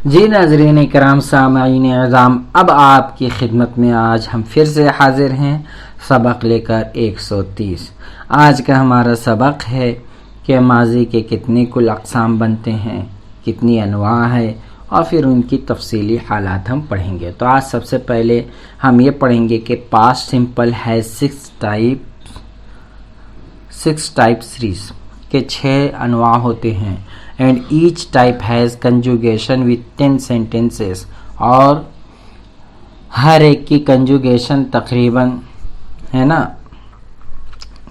जी नाज़रीन इकराम सामईन एज़ाम, अब आपकी खिदमत में आज हम फिर से हाजिर हैं सबक लेकर 130। आज का हमारा सबक है कि माजी के कितने कुल अक़साम बनते हैं, कितनी अनवा है और फिर उनकी तफसीली हालात हम पढ़ेंगे। तो आज सबसे पहले हम ये पढ़ेंगे कि पास्ट सिंपल है 6 टाइप सीरीज के 6 अनवा होते हैं and each type has conjugation with 10 sentences, और हर एक की कंजुगेशन तकरीबन है ना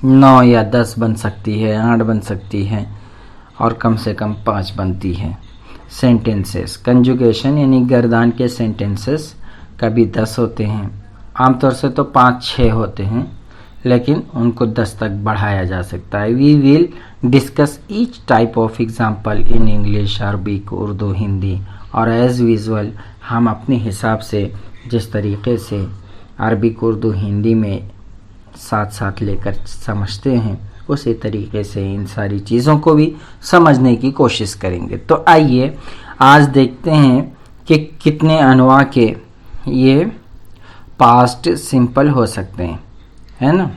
9 या 10 बन सकती है, 8 बन सकती है और कम से कम 5 बनती है। सेंटेंसेस कंजुगेशन यानी गर्दान के सेंटेंसेस कभी 10 होते हैं, आमतौर से तो 5-6 होते हैं, लेकिन उनको 10 तक बढ़ाया जा सकता है। We will discuss each type of example in English, Arabic, Urdu, Hindi, और एज विजुअल हम अपने हिसाब से जिस तरीके से अरबिक, उर्दू, हिंदी में साथ साथ लेकर समझते हैं उसी तरीके से इन सारी चीज़ों को भी समझने की कोशिश करेंगे। तो आइए आज देखते हैं कि कितने अनवा के ये पास्ट सिंपल हो सकते हैं, है ना।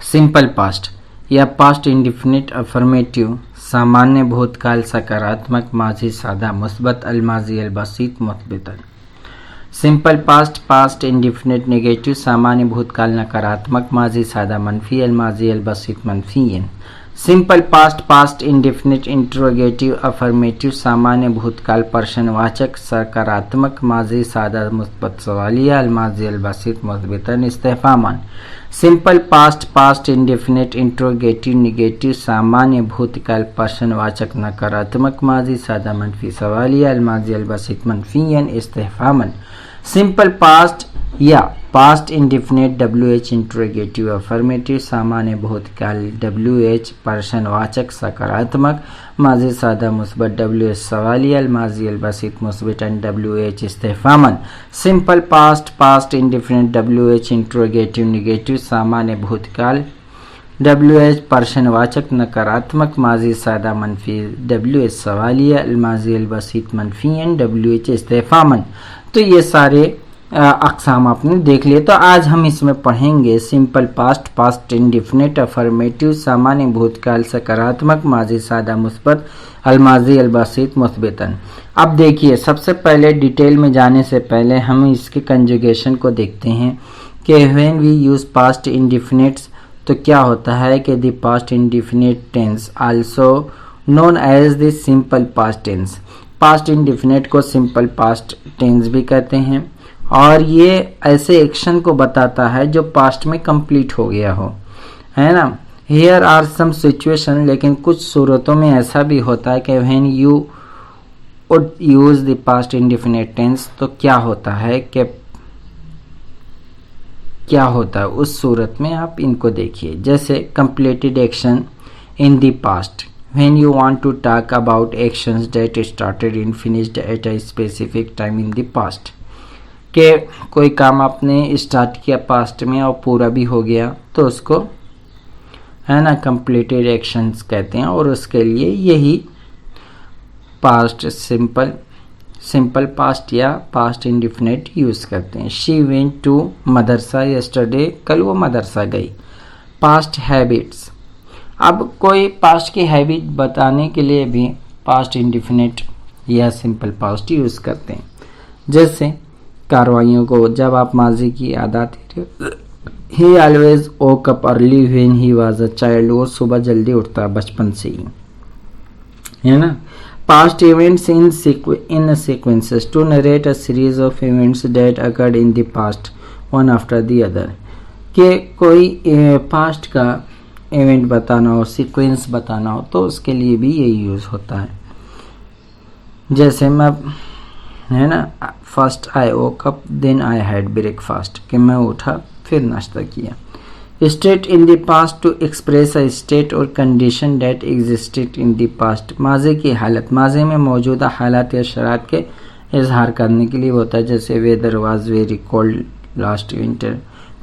सिंपल पास्ट या पास्ट इंडिफिनिट अफर्मेटिव, सामान्य भूतकाल सकारात्मक, माजी सादा मुस्बत, अलमाजी अलबसीत मुस्बतन। Simple past past indefinite negative, सामान्य भूतकाल नकारात्मक, माजी सादा मनफी, अलमाजी अलबसीत मनफीयन। Simple past past indefinite interrogative affirmative, सामान्य भूतकाल प्रश्नवाचक सकारात्मक, माजी सादा मुस्बत सवालिया, अलमाजी अलबसीत मुस्बतन इस्तिफहामन। Simple past past indefinite interrogative negative, सामान्य भूतकाल प्रश्नवाचक नकारात्मक, माजी सादा मनफी सवालिया, अलमाजी अलबसीत मनफीयन इस्तिफहामन। सिंपल पास्ट या past indefinite WH interrogative affirmative, सामान्य भूतकाल WH प्रश्नवाचक सकारात्मक, माजी सादा मुस्बत WH सवालिया, अलमाजी अलबसीत मुस्बतन WH इस्तिफहामन। Simple past past indefinite WH interrogative negative, सामान्य भूतकाल WH प्रश्नवाचक नकारात्मक, माजी सादा मनफी WH सवालिया, अलमाजी अलबसीत मनफीयन WH इस्तिफहामन। तो ये सारे अक़साम आपने देख लिए। तो आज हम इसमें पढ़ेंगे simple past past indefinite affirmative, सामान्य भूतकाल सकारात्मक, माजी सादा मुस्बत, अलमाजी अलबसीत मुस्बतन। अब देखिए, सबसे पहले डिटेल में जाने से पहले हम इसके कंजुगेशन को देखते हैं कि when we use past indefinites तो क्या होता है कि the past indefinite tense also known as the simple past tense. Past indefinite को सिंपल पास्ट टेंस भी कहते हैं और ये ऐसे एक्शन को बताता है जो पास्ट में कंप्लीट हो गया हो, है ना। हियर आर सम सिचुएशन, लेकिन कुछ सूरतों में ऐसा भी होता है कि when you would use the past indefinite tense तो क्या होता है कि क्या होता है उस सूरत में आप इनको देखिए। जैसे completed action in the past, when you want to talk about actions that started and finished at a specific time in the past, कि कोई काम आपने स्टार्ट किया पास्ट में और पूरा भी हो गया तो उसको है ना कंप्लीटेड एक्शंस कहते हैं, और उसके लिए यही पास्ट सिंपल पास्ट या पास्ट इंडिफिनिट यूज़ करते हैं। She went to madrasa yesterday, कल वो मदरसा गई। पास्ट हैबिट्स, अब कोई पास्ट की हैबिट बताने के लिए भी पास्ट इंडिफिनिट या सिंपल पास्ट यूज़ करते हैं। जैसे कार्रवाइयों को जब आप माजी की याद आती है, he always woke up early when he was a child, वो सुबह जल्दी उठता बचपन से ही, है ना। Past events in sequences to narrate a series of events that occurred in the past one after the other, कि कोई पास्ट का इवेंट बताना हो, सीक्वेंस बताना हो तो उसके लिए भी यही यूज़ होता है। जैसे मैं है ना, first I woke up then I had breakfast, कि मैं उठा फिर नाश्ता किया। State in the past to express a state और condition that existed in the past, माजी की हालत, माजी में मौजूदा हालात या शरात के इजहार करने के लिए होता है। जैसे weather was very cold last winter,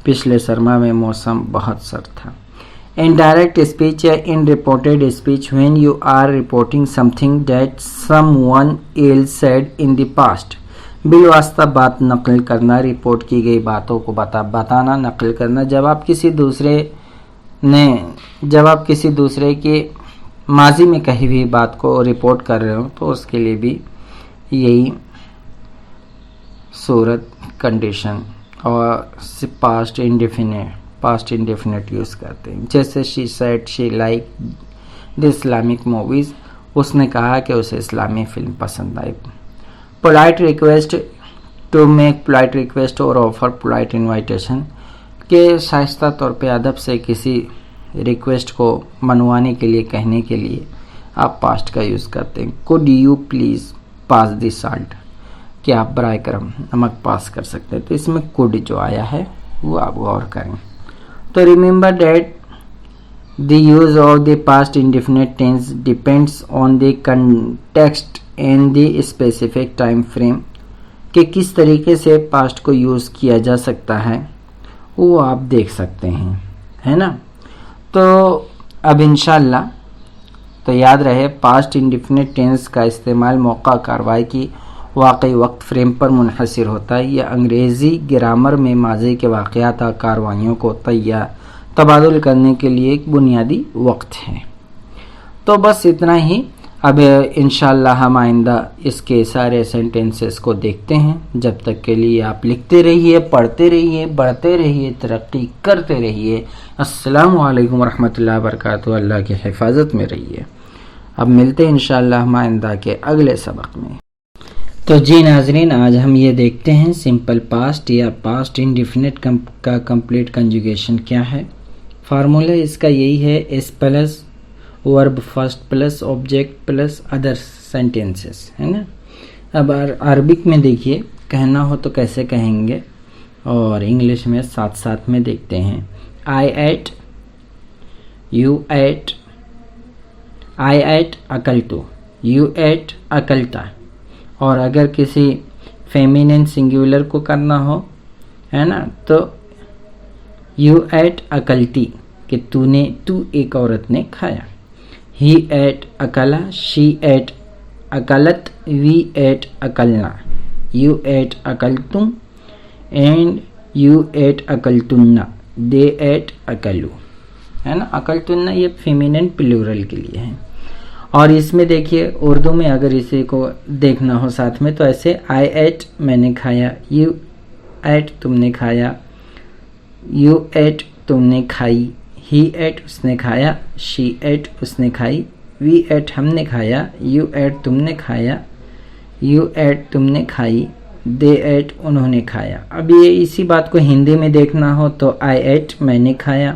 पिछले सरमा में मौसम बहुत सर्द था। Indirect speech या in reported speech when you are reporting something that someone else said in the past. बिलवास्ता बात नकल करना, रिपोर्ट की गई बातों को बताना, नकल करना। जब आप किसी दूसरे के माजी में कही हुई बात को रिपोर्ट कर रहे हो तो उसके लिए भी यही सूरत, कंडीशन और पास्ट इंडेफिनिट यूज़ करते हैं। जैसे she said she like the Islamic movies, उसने कहा कि उसे इस्लामी फिल्म पसंद आई। Polite request, to make polite request और ऑफर पोलाइट इन्विटेशन, के शाइस्ता तौर पे अदब से किसी रिक्वेस्ट को मनवाने के लिए, कहने के लिए आप पास्ट का यूज़ करते हैं। Could you please pass the salt, कि आप बराए करम नमक पास कर सकते हैं। तो इसमें कुड जो आया है वो आप गौर करें। तो remember that the use of the past indefinite tense depends on the context and the specific time frame, कि किस तरीके से पास्ट को यूज़ किया जा सकता है वो आप देख सकते हैं, है ना। तो अब इंशाल्लाह तो याद रहे, पास्ट इंडेफिनिट टेंस का इस्तेमाल मौका कार्रवाई की वाकई वक्त फ्रेम पर मुनहसर होता है। यह अंग्रेज़ी ग्रामर में माजी के वाक़यात और कार्रवाइयों को तबादुल करने के लिए एक बुनियादी वक्त है। तो बस इतना ही। अब इंशाल्लाह हम आइंदा इसके सारे सेंटेंसेस को देखते हैं। जब तक के लिए आप लिखते रहिए, पढ़ते रहिए, बढ़ते रहिए, तरक्की करते रहिए। अस्सलामु अलैकुम रहमतुल्लाहि व बरकातुहू। अल्लाह की हिफाजत में रहिए। अब मिलते हैं इंशाल्लाह हम आइंदा के अगले सबक में। तो जी नाजरीन, आज हम ये देखते हैं सिंपल पास्ट या पास्ट इंडेफिनिट का कंप्लीट कंजुगेशन क्या है। फार्मूला इसका यही है, S plus verb first plus object plus other sentences, है ना। अब अरबिक में देखिए कहना हो तो कैसे कहेंगे, और इंग्लिश में साथ साथ में देखते हैं। I ate, you ate, I ate अकलतू, यू एट अकलता। और अगर किसी फेमिनिन सिंगुलर को करना हो, है ना, तो यू एट अकलती, कि तू एक औरत ने खाया। ही एट अकला, शी एट अकलत, वी एट अकलना। यू एट अकलतुम एंड यू एट अकलतुन्ना, दे एट अकलू, है ना। अकलतुन्ना ये फेमिनिन प्लूरल के लिए है। और इसमें देखिए उर्दू में अगर इसी को देखना हो साथ में तो ऐसे, आई एट मैंने खाया, यू एट तुमने खाया, यू एट तुमने खाई, ही एट उसने खाया, शी एट उसने खाई, वी एट हमने खाया, यू एट तुमने खाया, यू एट तुमने खाई, दे एट उन्होंने खाया। अब ये इसी बात को हिंदी में देखना हो तो आई एट मैंने खाया,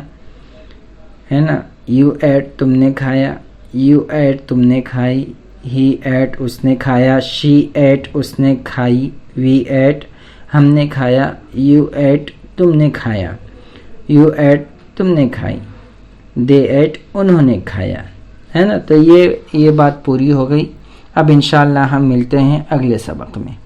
है ना, यू एट तुमने खाया, यू एट तुमने खाई, ही एट उसने खाया, शी एट उसने खाई, वी एट हमने खाया, यू एट तुमने खाया, यू एट तुमने खाई, दे एट उन्होंने खाया, है ना। तो ये बात पूरी हो गई। अब इंशाल्लाह हम मिलते हैं अगले सबक में।